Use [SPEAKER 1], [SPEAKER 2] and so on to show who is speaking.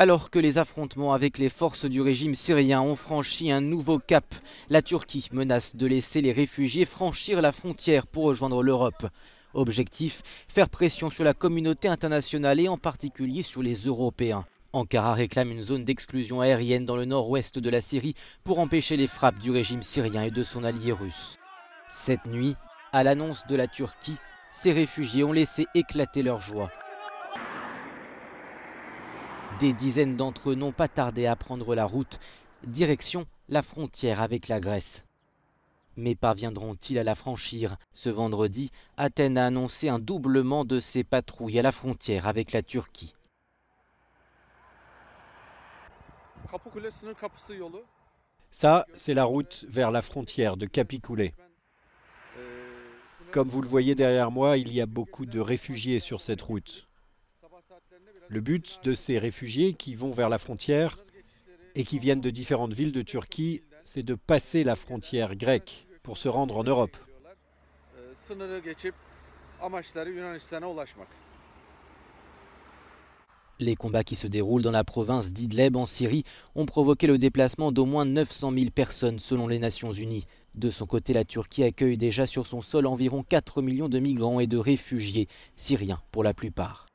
[SPEAKER 1] Alors que les affrontements avec les forces du régime syrien ont franchi un nouveau cap, la Turquie menace de laisser les réfugiés franchir la frontière pour rejoindre l'Europe. Objectif, faire pression sur la communauté internationale et en particulier sur les Européens. Ankara réclame une zone d'exclusion aérienne dans le nord-ouest de la Syrie pour empêcher les frappes du régime syrien et de son allié russe. Cette nuit, à l'annonce de la Turquie, ces réfugiés ont laissé éclater leur joie. Des dizaines d'entre eux n'ont pas tardé à prendre la route, direction la frontière avec la Grèce. Mais parviendront-ils à la franchir? Ce vendredi, Athènes a annoncé un doublement de ses patrouilles à la frontière avec la Turquie.
[SPEAKER 2] Ça, c'est la route vers la frontière de Kapıkule. Comme vous le voyez derrière moi, il y a beaucoup de réfugiés sur cette route. Le but de ces réfugiés qui vont vers la frontière et qui viennent de différentes villes de Turquie, c'est de passer la frontière grecque pour se rendre en Europe.
[SPEAKER 1] Les combats qui se déroulent dans la province d'Idleb en Syrie ont provoqué le déplacement d'au moins 900 000 personnes selon les Nations Unies. De son côté, la Turquie accueille déjà sur son sol environ 4 millions de migrants et de réfugiés, syriens pour la plupart.